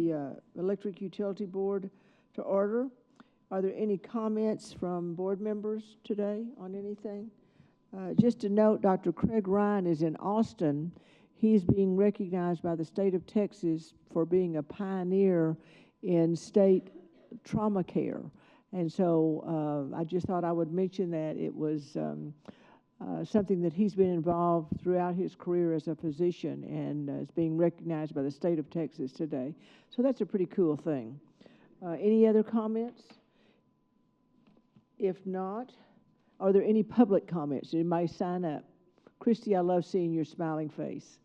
the Electric Utility Board to order. Are there any comments from board members today on anything? Just to note, Dr. Craig Ryan is in Austin. He's being recognized by the state of Texas for being a pioneer in state trauma care. And so I just thought I would mention that it was something that he's been involved throughout his career as a physician, and is being recognized by the state of Texas today. So that's a pretty cool thing. Any other comments? If not, are there any public comments? Anybody sign up? Christy, I love seeing your smiling face.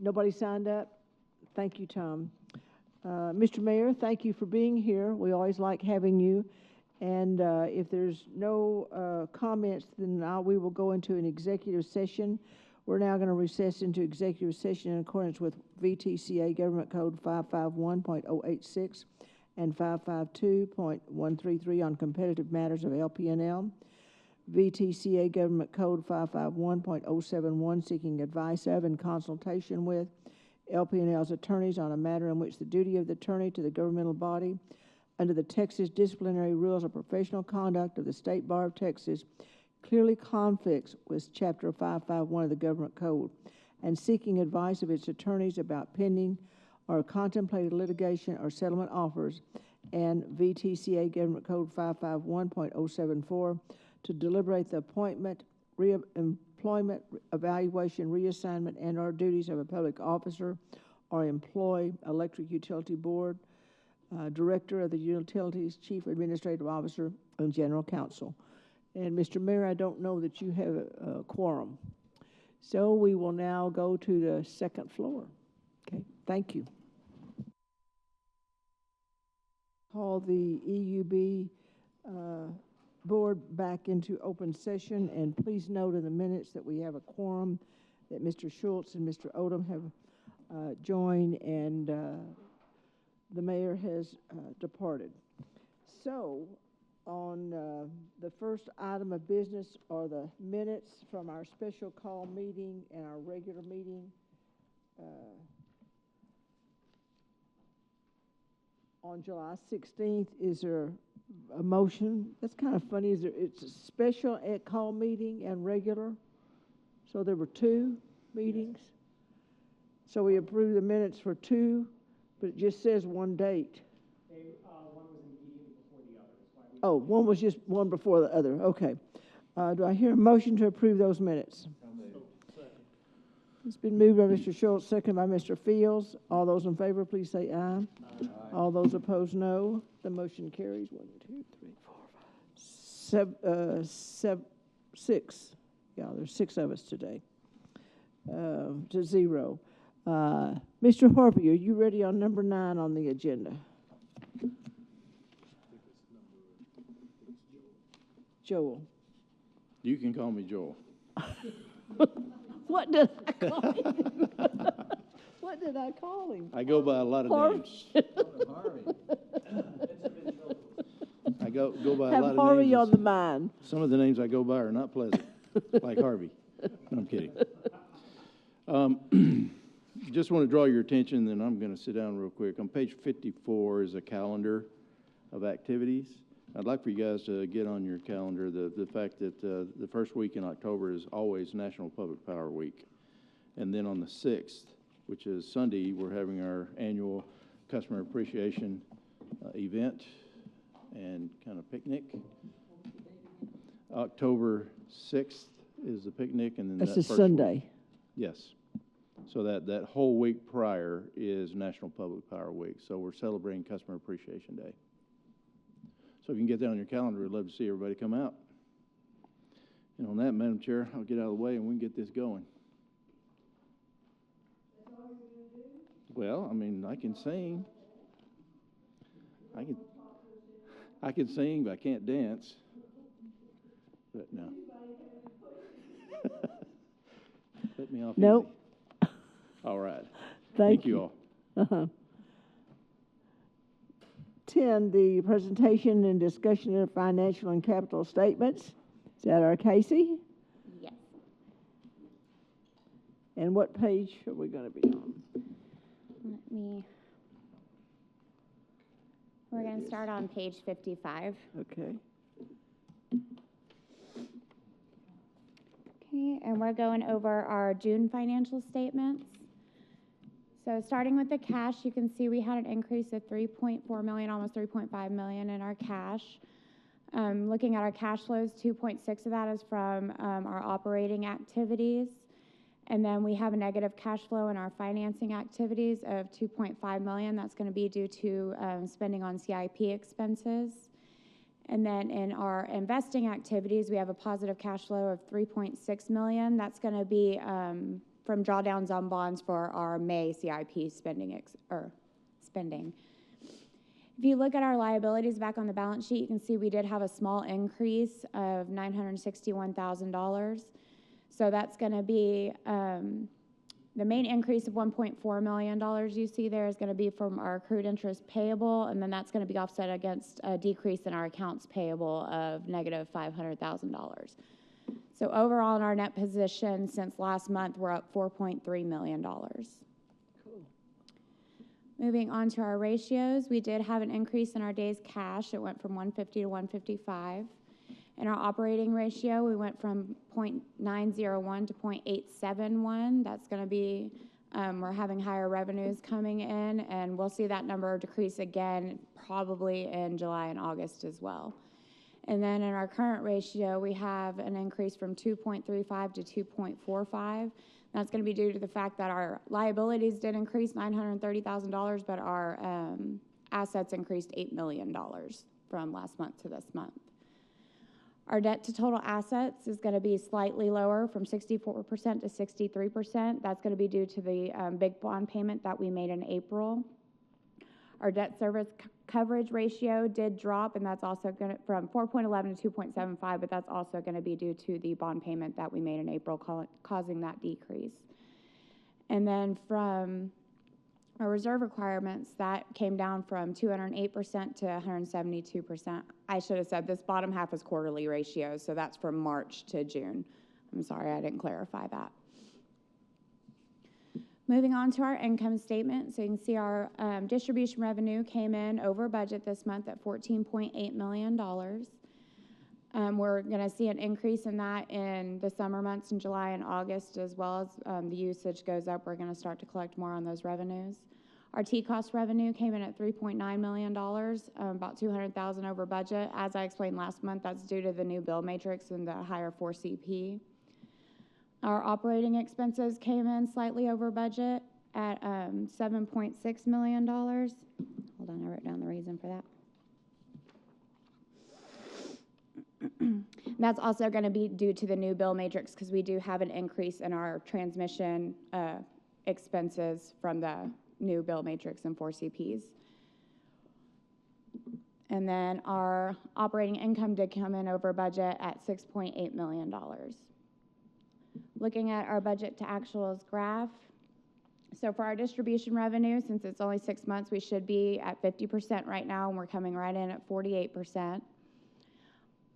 Nobody signed up? Thank you, Tom. Mr. Mayor, thank you for being here. We always like having you. And if there's no comments, then we will go into an executive session. We're now going to recess into executive session in accordance with VTCA Government Code 551.086 and 552.133 on competitive matters of LP&L. VTCA Government Code 551.071 seeking advice of and consultation with LP&L's attorneys on a matter in which the duty of the attorney to the governmental body under the Texas Disciplinary Rules of Professional Conduct of the State Bar of Texas clearly conflicts with Chapter 551 of the Government Code, and seeking advice of its attorneys about pending or contemplated litigation or settlement offers, and VTCA Government Code 551.074 to deliberate the appointment, employment, evaluation, reassignment, and or duties of a public officer or employee, Electric Utility Board, Director of the Utilities, Chief Administrative Officer, and General Counsel. And Mr. Mayor, I don't know that you have a quorum. So we will now go to the second floor. Okay, thank you. Call the EUB board back into open session, and please note in the minutes that we have a quorum, that Mr. Schultz and Mr. Odom have joined, and the mayor has departed. So on the first item of business are the minutes from our special call meeting and our regular meeting. On July 16th, is there a motion? That's kind of funny. It's a special call meeting and regular. So there were two meetings. So we approved the minutes for two, but it just says one date. One was immediately before the other. Oh, one was just one before the other. Okay. Do I hear a motion to approve those minutes? It's been moved by Mr. Schultz, second by Mr. Fields. All those in favor, please say aye. Aye. All those opposed, no. The motion carries. 1, 2, 3, 4, 5, 6. Yeah, there's 6 of us today. To 0. Mr. Harvey, are you ready on number 9 on the agenda? Joel. You can call me Joel. What did I call him? What did I call him? I go by a lot of names. I go by a lot of names. Have Harvey on the mind. Some of the names I go by are not pleasant, like Harvey. No, I'm kidding. Just want to draw your attention, then I'm going to sit down real quick. On page 54 is a calendar of activities. I'd like for you guys to get on your calendar the fact that the first week in October is always National Public Power Week. And then on the 6th, which is Sunday, we're having our annual Customer Appreciation event and kind of picnic. October 6th is the picnic. And then that's a Sunday. Week, yes. So that whole week prior is National Public Power Week. So we're celebrating Customer Appreciation Day. So if you can get that on your calendar, we'd love to see everybody come out. And on that, Madam Chair, I'll get out of the way and we can get this going. That's all you're going to do? Well, I mean, I can sing. I can sing, but I can't dance. But no. Let me off Nope. Easy. All right. Thank you all. 10, the presentation and discussion of financial and capital statements. Is that our Casey? Yes. And what page are we going to be on? Let me We're going That to is. start on page 55. Okay. Okay, and we're going over our June financial statements. So starting with the cash, you can see we had an increase of 3.4 million, almost 3.5 million in our cash. Looking at our cash flows, 2.6 of that is from our operating activities. And then we have a negative cash flow in our financing activities of 2.5 million. That's going to be due to spending on CIP expenses. And then in our investing activities, we have a positive cash flow of 3.6 million. That's going to be from drawdowns on bonds for our May CIP spending. If you look at our liabilities back on the balance sheet, you can see we did have a small increase of $961,000. So that's going to be the main increase of $1.4 million you see there is going to be from our accrued interest payable, and then that's going to be offset against a decrease in our accounts payable of negative $500,000. So overall, in our net position since last month, we're up $4.3 million. Cool. Moving on to our ratios, we did have an increase in our days cash. It went from 150 to 155. In our operating ratio, we went from 0.901 to 0.871. That's going to be, we're having higher revenues coming in, and we'll see that number decrease again probably in July and August as well. And then in our current ratio, we have an increase from 2.35 to 2.45. That's going to be due to the fact that our liabilities did increase $930,000, but our assets increased $8 million from last month to this month. Our debt to total assets is going to be slightly lower from 64% to 63%. That's going to be due to the big bond payment that we made in April. Our debt service coverage ratio did drop, and that's also going to from 4.11 to 2.75, but that's also going to be due to the bond payment that we made in April, causing that decrease. And then from our reserve requirements, that came down from 208% to 172%. I should have said this bottom half is quarterly ratios, so that's from March to June. I'm sorry, I didn't clarify that. Moving on to our income statement, so you can see our distribution revenue came in over budget this month at $14.8 million. We're going to see an increase in that in the summer months in July and August, as well as the usage goes up. We're going to start to collect more on those revenues. Our T-cost revenue came in at $3.9 million, about $200,000 over budget. As I explained last month, that's due to the new bill matrix and the higher 4CP. Our operating expenses came in slightly over budget at $7.6 million. Hold on, I wrote down the reason for that. That's also going to be due to the new bill matrix because we do have an increase in our transmission expenses from the new bill matrix and 4CPs. And then our operating income did come in over budget at $6.8 million. Looking at our budget to actuals graph, so for our distribution revenue, since it's only 6 months, we should be at 50% right now, and we're coming right in at 48%.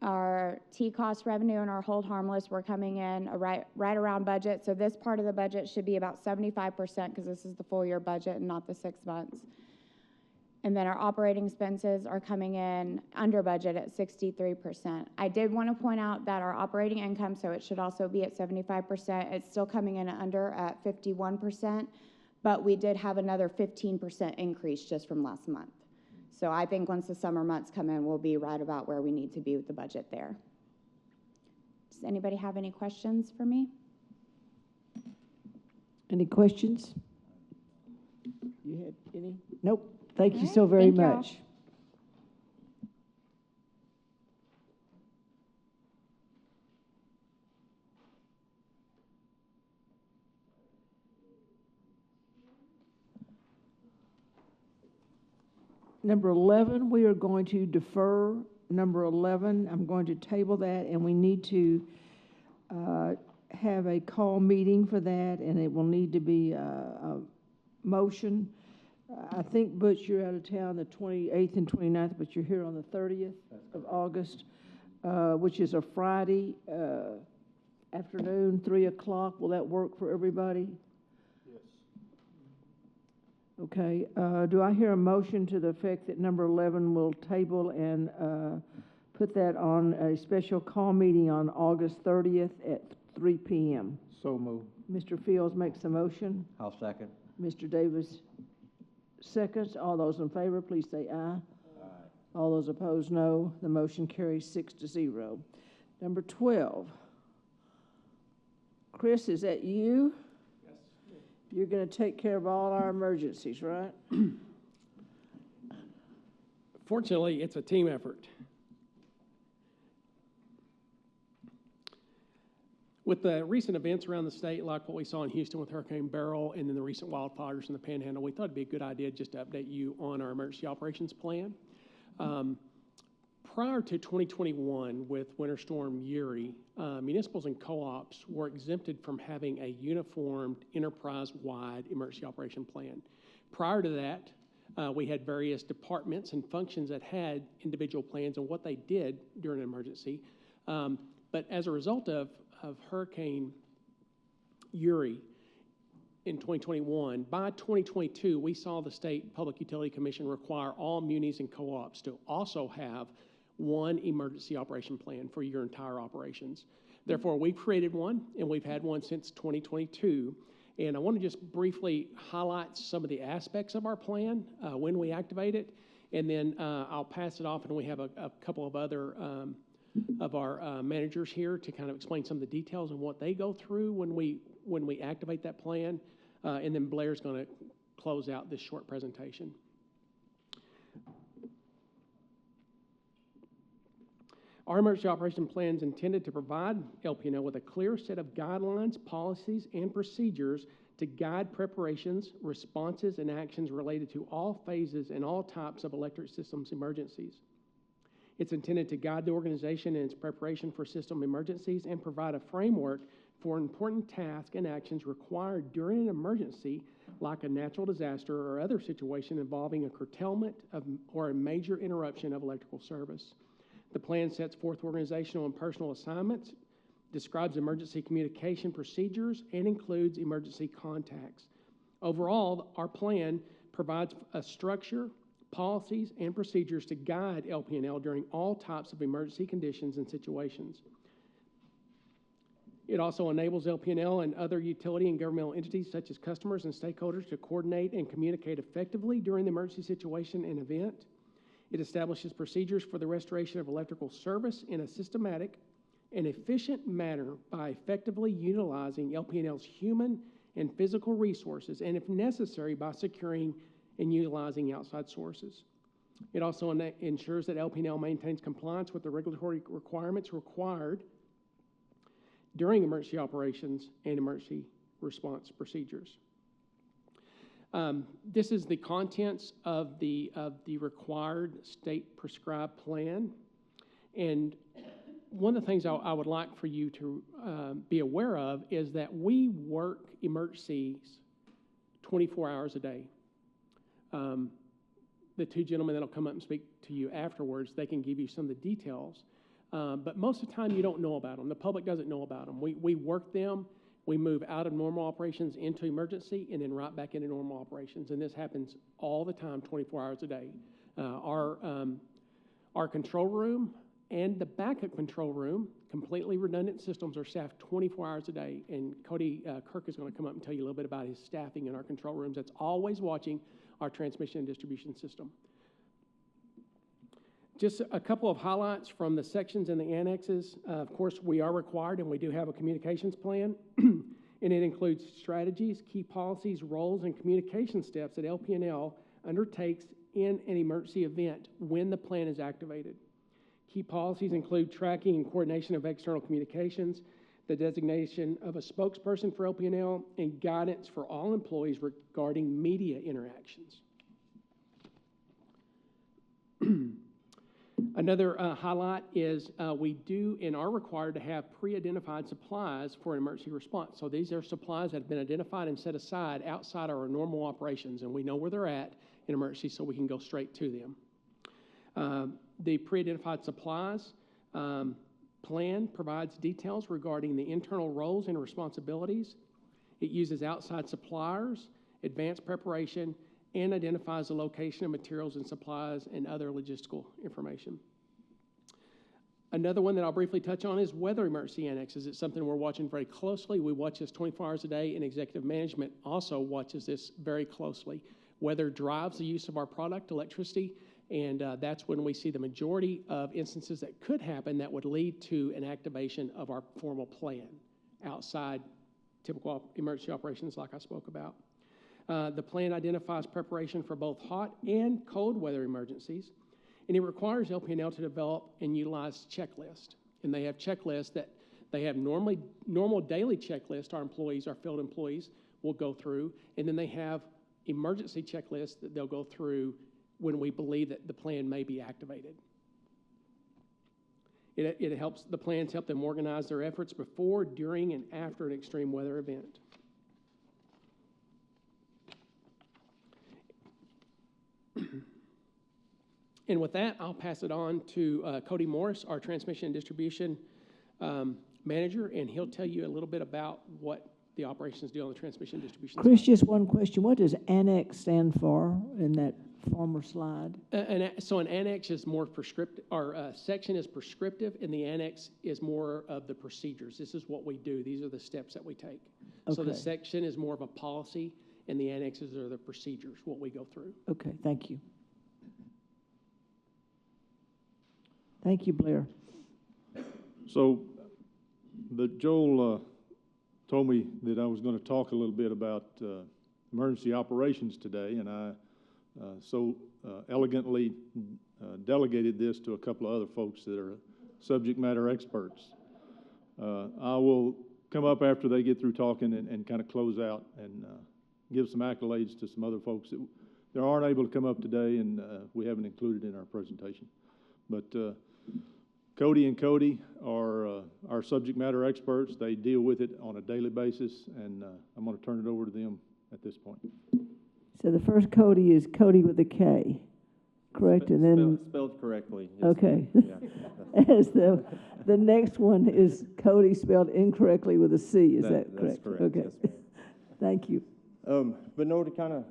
Our T-cost revenue and our hold harmless, we're coming in right around budget. So this part of the budget should be about 75% because this is the full year budget and not the 6 months. And then our operating expenses are coming in under budget at 63%. I did want to point out that our operating income, so it should also be at 75%. It's still coming in under at 51%, but we did have another 15% increase just from last month. So I think once the summer months come in, we'll be right about where we need to be with the budget there. Does anybody have any questions for me? Any questions? You had any? Nope. Thank you All right, so very thank y'all. much. Number 11, we are going to defer. Number 11, I'm going to table that, and we need to have a call meeting for that, and it will need to be a motion. I think, Butch, you're out of town the 28th and 29th, but you're here on the 30th of August, which is a Friday afternoon, 3 o'clock. Will that work for everybody? Yes. Okay, do I hear a motion to the effect that number 11 will table and put that on a special call meeting on August 30th at 3 p.m.? So moved. Mr. Fields makes the motion. I'll second. Mr. Davis seconds. All those in favor, please say aye. Aye. All those opposed, no. The motion carries 6-0. Number 12. Chris, is that you? Yes. You're going to take care of all our emergencies, right? Fortunately, it's a team effort. With the recent events around the state, like what we saw in Houston with Hurricane Beryl and then the recent wildfires in the Panhandle, we thought it'd be a good idea just to update you on our emergency operations plan. Prior to 2021, with Winter Storm Uri, municipals and co-ops were exempted from having a uniformed enterprise-wide emergency operation plan. Prior to that, we had various departments and functions that had individual plans on what they did during an emergency. But as a result of Hurricane Uri in 2021, by 2022, we saw the State Public Utility Commission require all munis and co-ops to also have one emergency operation plan for your entire operations. Therefore, we've created one, and we've had one since 2022. And I want to just briefly highlight some of the aspects of our plan when we activate it, and then I'll pass it off, and we have a couple of other of our managers here to kind of explain some of the details and what they go through when we activate that plan, and then Blair's going to close out this short presentation. Our emergency operation plan is intended to provide LP&L with a clear set of guidelines, policies, and procedures to guide preparations, responses, and actions related to all phases and all types of electric systems emergencies. It's intended to guide the organization in its preparation for system emergencies and provide a framework for important tasks and actions required during an emergency, like a natural disaster or other situation involving a curtailment or a major interruption of electrical service. The plan sets forth organizational and personal assignments, describes emergency communication procedures, and includes emergency contacts. Overall, our plan provides a structure, policies, and procedures to guide LP&L during all types of emergency conditions and situations. It also enables LP&L and other utility and governmental entities, such as customers and stakeholders, to coordinate and communicate effectively during the emergency situation and event. It establishes procedures for the restoration of electrical service in a systematic and efficient manner by effectively utilizing LP&L's human and physical resources, and if necessary, by securing and utilizing outside sources. It also ensures that LP&L maintains compliance with the regulatory requirements required during emergency operations and emergency response procedures. This is the contents of the required state prescribed plan. And one of the things I would like for you to be aware of is that we work emergencies 24 hours a day. The two gentlemen that'll come up and speak to you afterwards, they can give you some of the details. But most of the time you don't know about them. The public doesn't know about them. We work them. We move out of normal operations into emergency and then right back into normal operations. And this happens all the time, 24 hours a day. Our control room and the backup control room, completely redundant systems, are staffed 24 hours a day. And Cody Kirk is going to come up and tell you a little bit about his staffing in our control rooms. That's always watching our transmission and distribution system. Just a couple of highlights from the sections and the annexes. Of course, we are required, and we do have a communications plan, and it includes strategies, key policies, roles, and communication steps that LP&L undertakes in an emergency event when the plan is activated. Key policies include tracking and coordination of external communications, the designation of a spokesperson for LP&L, and guidance for all employees regarding media interactions. Another highlight is we do and are required to have pre-identified supplies for an emergency response. So these are supplies that have been identified and set aside outside our normal operations, and we know where they're at in emergency so we can go straight to them. The pre-identified supplies plan provides details regarding the internal roles and responsibilities. It uses outside suppliers, advanced preparation, and identifies the location of materials and supplies and other logistical information. Another one that I'll briefly touch on is weather emergency annexes. It's something we're watching very closely. We watch this 24 hours a day, and executive management also watches this very closely. Weather drives the use of our product, electricity, and that's when we see the majority of instances that could happen that would lead to an activation of our formal plan outside typical emergency operations like I spoke about. The plan identifies preparation for both hot and cold weather emergencies, and it requires LPNL to develop and utilize checklists. And they have checklists that they have normal daily checklists our employees, our field employees, will go through, and then they have emergency checklists that they'll go through when we believe that the plan may be activated. It helps, the plans help them organize their efforts before, during, and after an extreme weather event. And with that, I'll pass it on to Cody Morris, our transmission and distribution manager, and he'll tell you a little bit about what the operations do on the transmission and distribution Chris, side. just one question. What does annex stand for in that former slide? So an annex is more prescriptive, or section is prescriptive, and the annex is more of the procedures. This is what we do. These are the steps that we take. So the Okay. section is more of a policy, and the annexes are the procedures, what we go through. Okay, thank you. Thank you, Blair. So, Joel told me that I was going to talk a little bit about emergency operations today, and I elegantly delegated this to a couple of other folks that are subject matter experts. I will come up after they get through talking and kind of close out and give some accolades to some other folks that aren't able to come up today, and we haven't included in our presentation. But Cody and Cody are our subject matter experts. They deal with it on a daily basis, and I'm going to turn it over to them at this point. So the first Cody is Cody with a K, correct? And then, Spelled correctly. Yes, okay. Yeah. As the next one is Cody spelled incorrectly with a C, is that correct? That's correct. Okay. Yes, ma'am. Thank you. But no, to kind of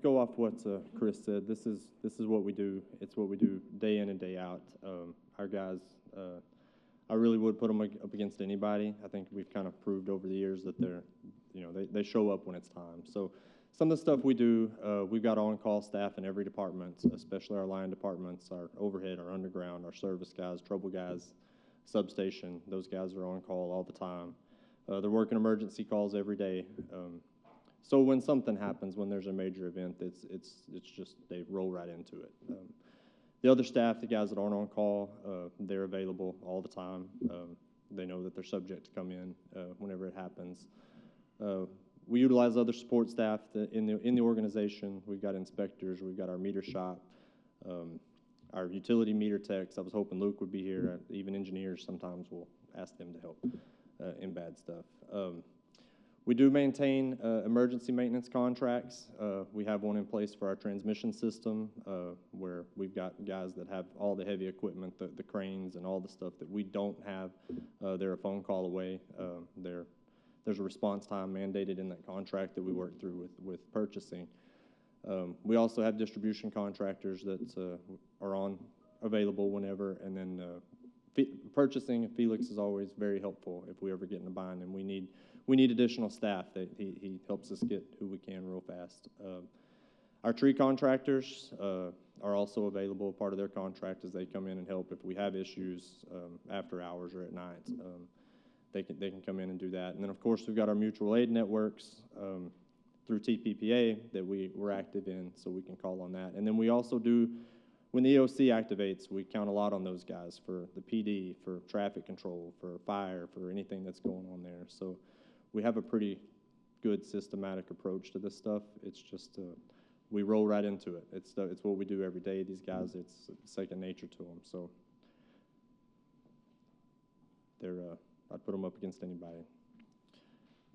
go off what Chris said, this is what we do. It's what we do day in and day out. Our guys, I really would put them up against anybody. I think we've kind of proved over the years that they show up when it's time. So some of the stuff we do, we've got on-call staff in every department, especially our line departments, our overhead, our underground, our service guys, trouble guys, substation. Those guys are on call all the time. They're working emergency calls every day. So when something happens, when there's a major event, it's just they roll right into it. The other staff, the guys that aren't on call, they're available all the time. They know that they're subject to come in whenever it happens. We utilize other support staff in the organization. We've got inspectors. We've got our meter shop, our utility meter techs. I was hoping Luke would be here. Even engineers sometimes will ask them to help in bad stuff. We do maintain emergency maintenance contracts. We have one in place for our transmission system where we've got guys that have all the heavy equipment, the cranes and all the stuff that we don't have. They're a phone call away. There's a response time mandated in that contract that we work through with purchasing. We also have distribution contractors that are available whenever, and then purchasing, Felix is always very helpful if we ever get in a bind and we need additional staff. That he helps us get who we can real fast. Our tree contractors are also available. Part of their contract is they come in and help if we have issues after hours or at night. They can come in and do that. And then, of course, we've got our mutual aid networks through TPPA that we're active in, so we can call on that. And then we also do, when the EOC activates, we count a lot on those guys for the PD, for traffic control, for fire, for anything that's going on there. So we have a pretty good systematic approach to this stuff. It's just we roll right into it. It's what we do every day. These guys, it's second nature to them. So I'd put them up against anybody.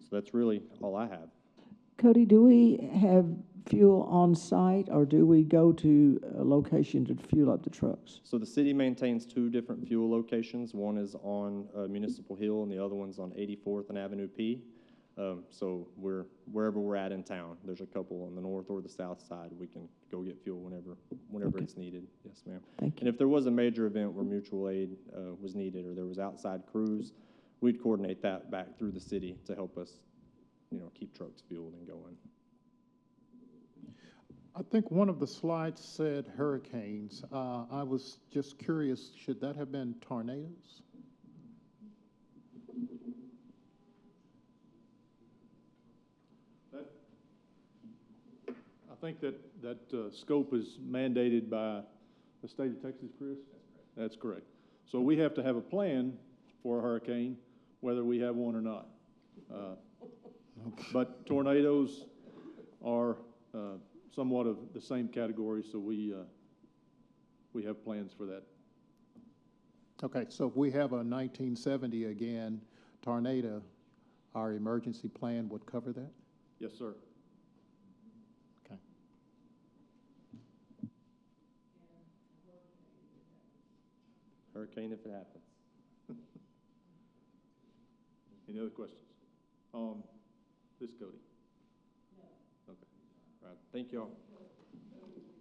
So that's really all I have. Cody, do we have fuel on site, or do we go to a location to fuel up the trucks? So the city maintains two different fuel locations. One is on Municipal Hill, and the other one's on 84th and Avenue P. So wherever we're at in town, there's a couple on the north or the south side, we can go get fuel whenever it's needed. Yes, ma'am. Thank And if there was a major event where mutual aid was needed or there was outside crews, we'd coordinate that back through the city to help us, keep trucks fueled and going. I think one of the slides said hurricanes. I was just curious, should that have been tornadoes? I think that scope is mandated by the state of Texas, Chris? That's correct. So we have to have a plan for a hurricane, whether we have one or not. But tornadoes are somewhat of the same category, so we have plans for that. Okay, so if we have a 1970 again tornado, our emergency plan would cover that? Yes, sir. Okay. Hurricane if it happens. Any other questions? This Cody? No. Okay. All right, thank y'all.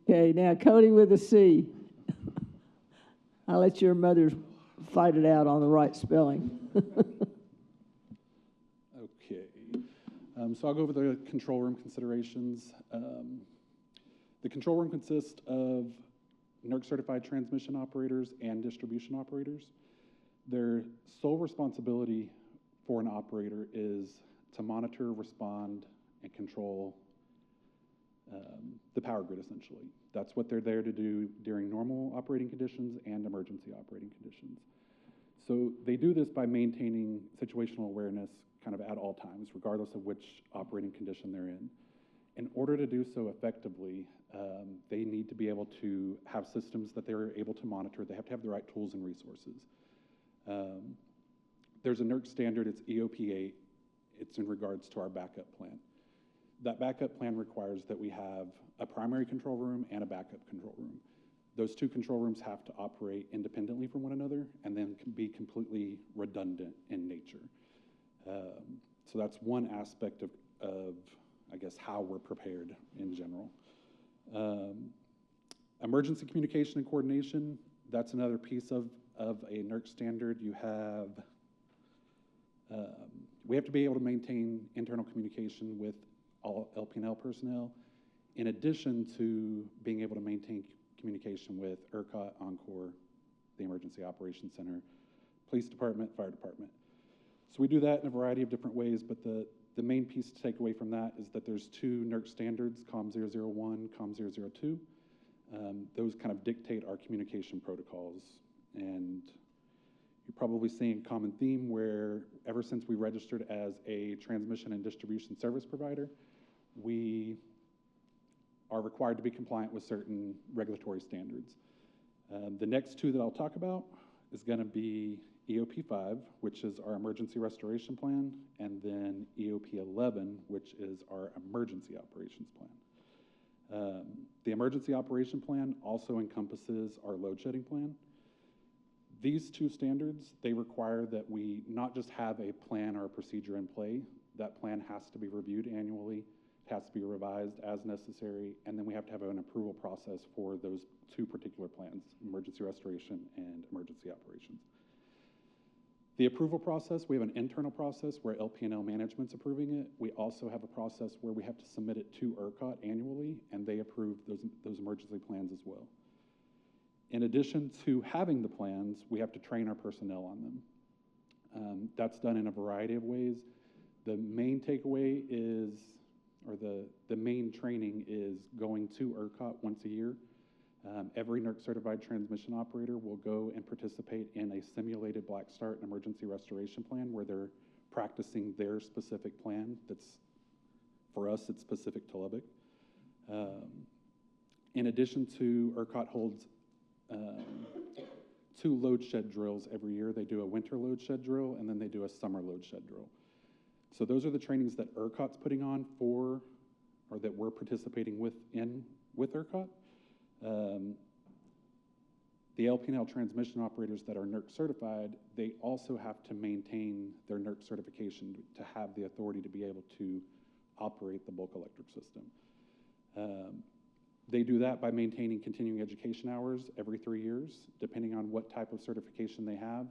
Okay, now Cody with a C. I'll let your mother fight it out on the right spelling. Okay, so I'll go over the control room considerations. The control room consists of NERC-certified transmission operators and distribution operators. Their sole responsibility for an operator is to monitor, respond, and control the power grid, essentially. That's what they're there to do during normal operating conditions and emergency operating conditions. So they do this by maintaining situational awareness kind of at all times, regardless of which operating condition they're in. In order to do so effectively, they need to be able to have systems that they're able to monitor. They have to have the right tools and resources. There's a NERC standard, it's EOP8. It's in regards to our backup plan. That backup plan requires that we have a primary control room and a backup control room. Those two control rooms have to operate independently from one another and then can be completely redundant in nature. So that's one aspect of, I guess, how we're prepared in general. Emergency communication and coordination, that's another piece of a NERC standard. You have, we have to be able to maintain internal communication with all LP&L personnel, in addition to being able to maintain communication with ERCOT, Encore, the Emergency Operations Center, Police Department, Fire Department. So we do that in a variety of different ways, but the main piece to take away from that is that there's two NERC standards, COM 001, COM 002. Those kind of dictate our communication protocols. And you're probably seeing a common theme where ever since we registered as a transmission and distribution service provider, we are required to be compliant with certain regulatory standards. The next two that I'll talk about is going to be EOP5, which is our emergency restoration plan, and then EOP11, which is our emergency operations plan. The emergency operation plan also encompasses our load shedding plan. These two standards, they require that we not just have a plan or a procedure in play. That plan has to be reviewed annually, it has to be revised as necessary, and then we have to have an approval process for those two particular plans, emergency restoration and emergency operations. The approval process, we have an internal process where LP&L management's approving it. We also have a process where we have to submit it to ERCOT annually, and they approve those emergency plans as well. In addition to having the plans, we have to train our personnel on them. That's done in a variety of ways. The main takeaway is, or the main training is going to ERCOT once a year. Every NERC-certified transmission operator will go and participate in a simulated Black Start and emergency restoration plan where they're practicing their specific plan that's, for us, it's specific to Lubbock. In addition to, ERCOT holds 2 load shed drills every year. They do a winter load shed drill, and then they do a summer load shed drill. So those are the trainings that ERCOT's putting on for, or that we're participating with ERCOT. The LP&L transmission operators that are NERC certified, they also have to maintain their NERC certification to have the authority to be able to operate the bulk electric system. They do that by maintaining continuing education hours every 3 years, depending on what type of certification they have.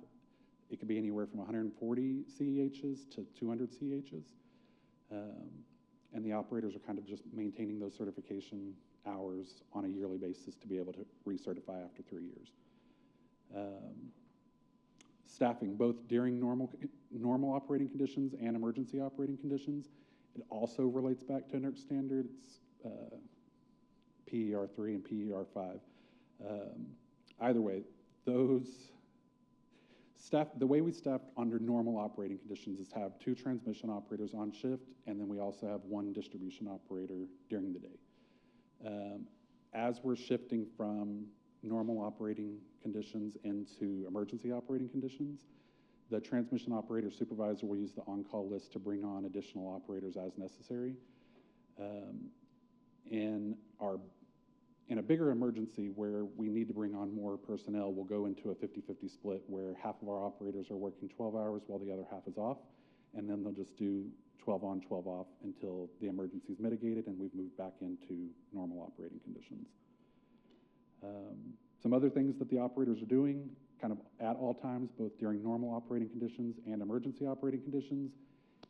It could be anywhere from 140 CEHs to 200 CEHs. And the operators are kind of just maintaining those certification hours on a yearly basis to be able to recertify after 3 years. Staffing, both during normal operating conditions and emergency operating conditions. It also relates back to NERC standards, PER 3 and PER 5. Either way, the way we staff under normal operating conditions is to have 2 transmission operators on shift, and then we also have 1 distribution operator during the day. As we're shifting from normal operating conditions into emergency operating conditions, the transmission operator supervisor will use the on-call list to bring on additional operators as necessary. In a bigger emergency where we need to bring on more personnel, we'll go into a 50-50 split where half of our operators are working 12 hours while the other half is off, and then they'll just do 12 on, 12 off until the emergency is mitigated and we've moved back into normal operating conditions. Some other things that the operators are doing kind of at all times, both during normal operating conditions and emergency operating conditions,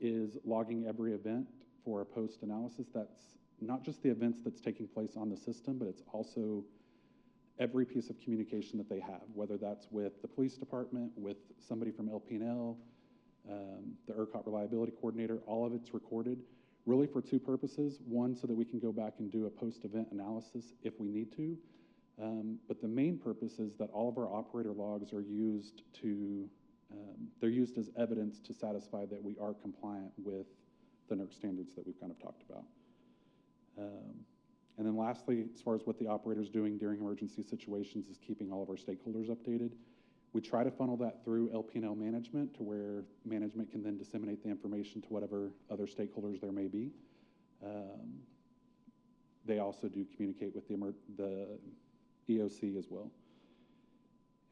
is logging every event for a post-analysis. That's not just the events that's taking place on the system, but it's also every piece of communication that they have, whether that's with the police department, with somebody from LP&L, the ERCOT reliability coordinator. All of it's recorded, really for 2 purposes. One, so that we can go back and do a post-event analysis if we need to. But the main purpose is that all of our operator logs are used to, they're used as evidence to satisfy that we are compliant with the NERC standards that we've kind of talked about. And then lastly, as far as what the operator's doing during emergency situations, is keeping all of our stakeholders updated. We try to funnel that through LP&L management to where management can then disseminate the information to whatever other stakeholders there may be. They also do communicate with the EOC as well.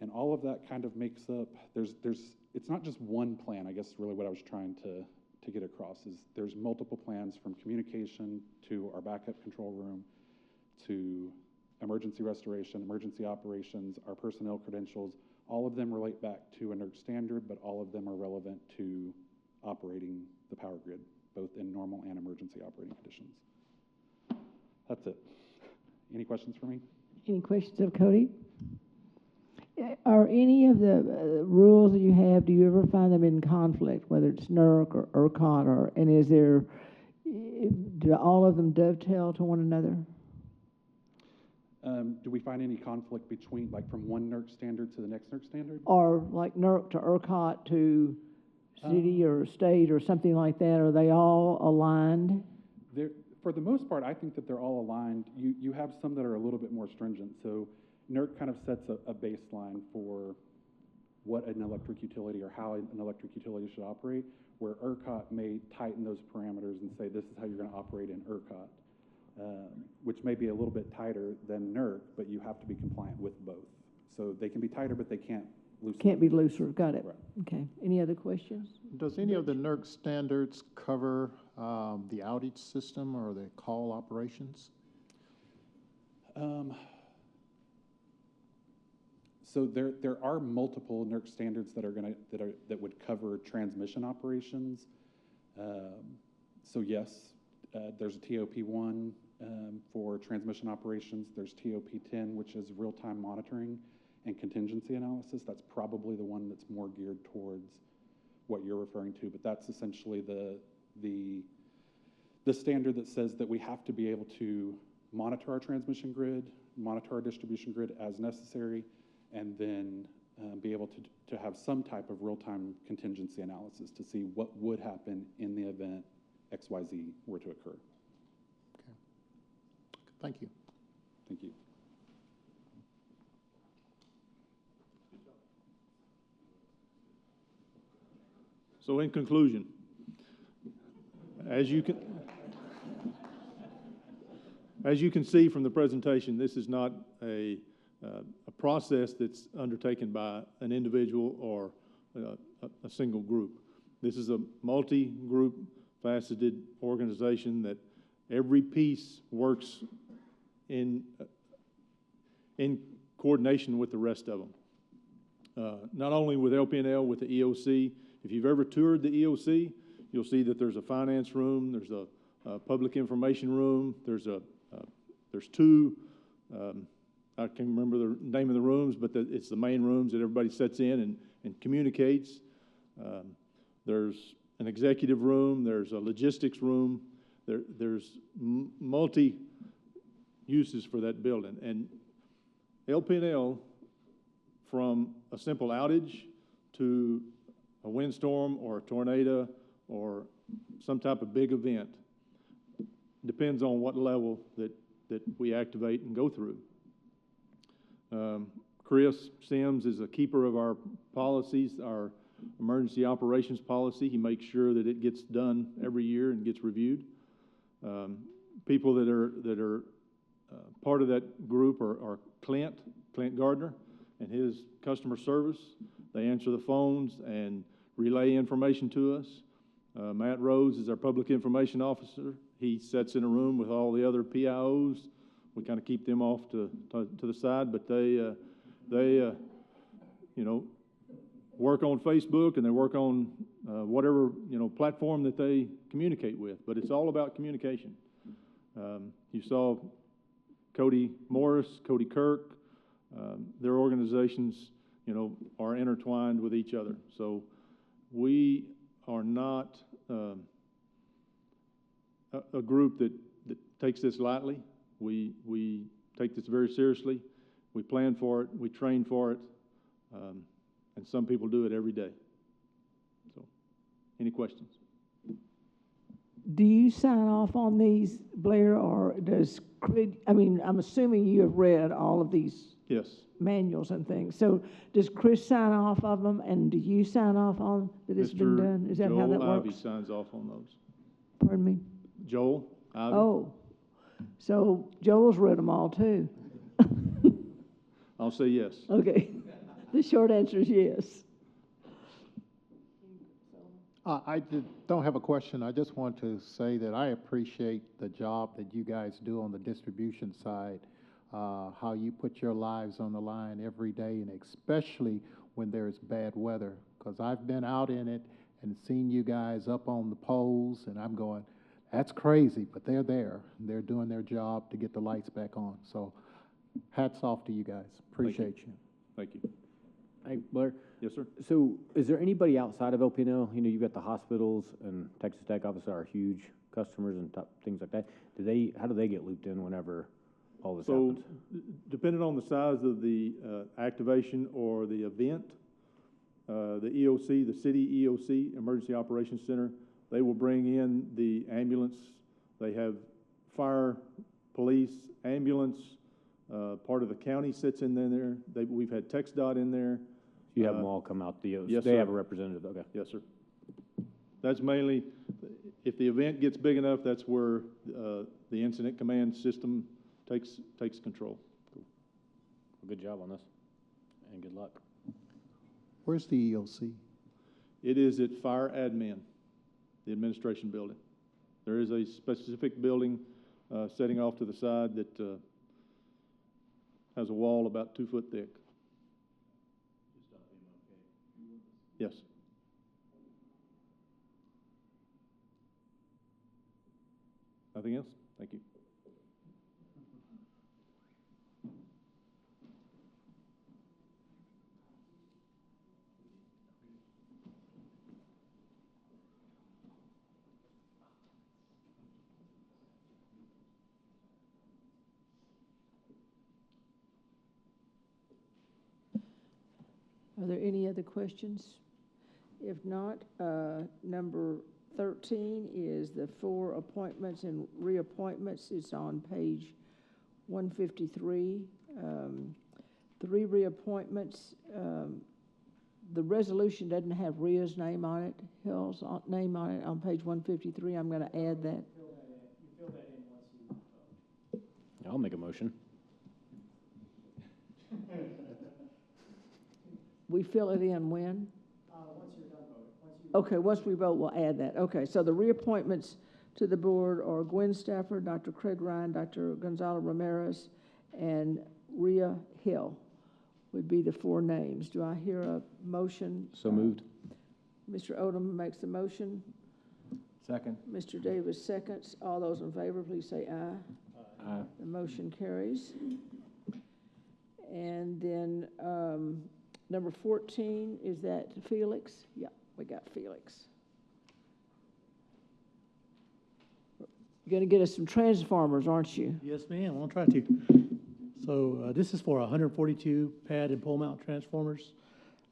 And all of that kind of makes up, it's not just one plan, I guess really what I was trying to get across is there's multiple plans, from communication to our backup control room to emergency restoration, emergency operations, our personnel credentials. All of them relate back to a NERC standard, but all of them are relevant to operating the power grid, both in normal and emergency operating conditions. That's it. Any questions for me? Any questions of Cody? Are any of the rules that you have, do you ever find them in conflict, whether it's NERC or ERCOT, and is there, do all of them dovetail to one another? Do we find any conflict between, like, from one NERC standard to the next NERC standard? Or like NERC to ERCOT to city or state or something like that? Are they all aligned? For the most part, I think that they're all aligned. You have some that are a little bit more stringent. So NERC kind of sets a baseline for what an electric utility or how an electric utility should operate, where ERCOT may tighten those parameters and say this is how you're going to operate in ERCOT, which may be a little bit tighter than NERC, but you have to be compliant with both. So they can be tighter, but they can't loosen. Can't be looser, got it. Right. Okay, any other questions? Does any of the NERC standards cover the outage system or the call operations? So there are multiple NERC standards that would cover transmission operations. So yes, there's a TOP1 for transmission operations. There's TOP10, which is real-time monitoring and contingency analysis. That's probably the one that's more geared towards what you're referring to, but that's essentially the standard that says that we have to be able to monitor our transmission grid, monitor our distribution grid as necessary, and then be able to have some type of real-time contingency analysis to see what would happen in the event XYZ were to occur. Okay. Thank you. Thank you. So in conclusion, as you can see from the presentation, this is not a process that's undertaken by an individual or a single group. This is a multi-group faceted organization that every piece works in coordination with the rest of them. Not only with LPNL, with the EOC. If you've ever toured the EOC, you'll see that there's a finance room, there's a public information room, there's two, I can't remember the name of the rooms, but it's the main rooms that everybody sits in and communicates. There's an executive room, there's a logistics room, there's multi uses for that building. And LPNL, from a simple outage to a windstorm or a tornado or some type of big event, depends on what level that we activate and go through. Chris Sims is a keeper of our policies, our emergency operations policy. He makes sure that it gets done every year and gets reviewed. People that are part of that group are Clint Gardner and his customer service. They answer the phones and relay information to us. Matt Rose is our public information officer. He sits in a room with all the other PIOs. We kind of keep them off to the side, but they work on Facebook and they work on whatever platform that they communicate with. But it's all about communication. You saw Cody Morris, Cody Kirk. Their organizations, are intertwined with each other. So we are not a group that takes this lightly. We take this very seriously. We plan for it. We train for it. And some people do it every day. So, any questions? Do you sign off on these, Blair, or does, I'm assuming you have read all of these Yes. manuals and things. So does Chris sign off of them, and do you sign off on that it's been done? Is that how that Joel works? Ivy signs off on those. Pardon me? Joel Ivy? Oh, so Joel's read them all too. I'll say yes. Okay. The short answer is yes. I don't have a question. I just want to say that I appreciate the job that you guys do on the distribution side, how you put your lives on the line every day, and especially when there's bad weather, because I've been out in it and seen you guys up on the poles, and I'm going, that's crazy, but they're there. They're doing their job to get the lights back on. So hats off to you guys. Appreciate you. Thank you. Hey, Blair. Yes, sir. So is there anybody outside of LPNL? You've got the hospitals and Texas Tech obviously are huge customers and things like that. How do they get looped in whenever all this happens? Depending on the size of the activation or the event, the EOC, the city EOC, Emergency Operations Center, they will bring in the ambulance. They have fire, police, ambulance. Part of the county sits in there. We've had TxDOT in there. You have them all come out. Yes, they sir. have a representative. Okay. Yes, sir. That's mainly, if the event gets big enough, that's where the incident command system takes control. Cool. Well, good job on this, and good luck. Where's the EOC? It is at Fire Admin, the administration building. There is a specific building setting off to the side that has a wall about 2 foot thick. Yes. Nothing else? Thank you. Are there any other questions? If not, number 13 is the 4 appointments and reappointments. It's on page 153. 3 reappointments. The resolution doesn't have Ria's name on it, Hill's name on it on page 153. I'm going to add that. I'll make a motion. we fill it in when? Okay, once we vote, we'll add that. Okay, so the reappointments to the board are Gwen Stafford, Dr. Craig Ryan, Dr. Gonzalo Ramirez, and Rhea Hill would be the 4 names. Do I hear a motion? So moved. Mr. Odom makes the motion. Second. Mr. Davis seconds. All those in favor, please say aye. Aye. The motion carries. And then number 14, is that Felix? Yeah, we got Felix. You're going to get us some transformers, aren't you? Yes, ma'am, I'll try to. So this is for 142 pad and pole mount transformers.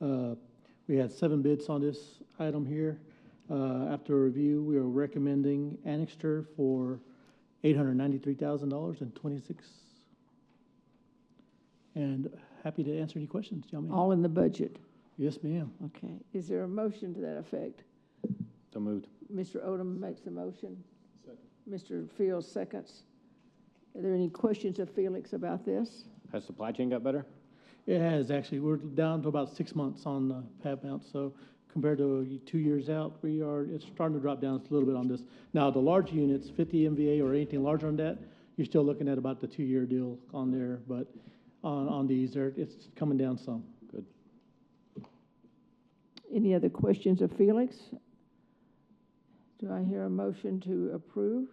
We had 7 bids on this item here. After a review, we are recommending Annixter for $893,026. And happy to answer any questions, y'all may have. All in the budget. Yes, ma'am. Okay. Is there a motion to that effect? So moved. Mr. Odom makes the motion. Mr. Fields seconds. Are there any questions of Felix about this? Has supply chain got better? It has, actually. We're down to about 6 months on pad mount, so compared to 2 years out, it's starting to drop down a little bit on this. Now, the large units, 50 MVA or anything larger than that, you're still looking at about the 2-year deal on there, but on these, it's coming down some. Good. Any other questions of Felix? Do I hear a motion to approve?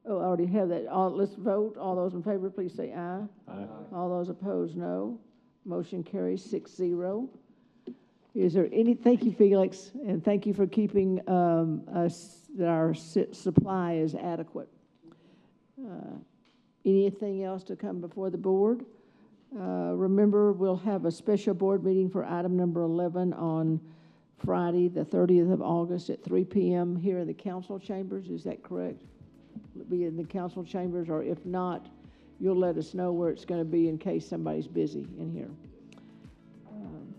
Oh, I already have that. Let's vote. All those in favor, please say aye. Aye. All those opposed, no. Motion carries 6-0. Is there any, thank you, Felix, and thank you for keeping that our supply is adequate. Anything else to come before the board? Remember, we'll have a special board meeting for item number 11 on Friday, the 30th of August at 3 p.m. here in the council chambers. Is that correct? Will it be in the council chambers, or if not, you'll let us know where it's going to be in case somebody's busy in here.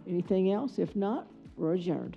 Anything else? If not, we're adjourned.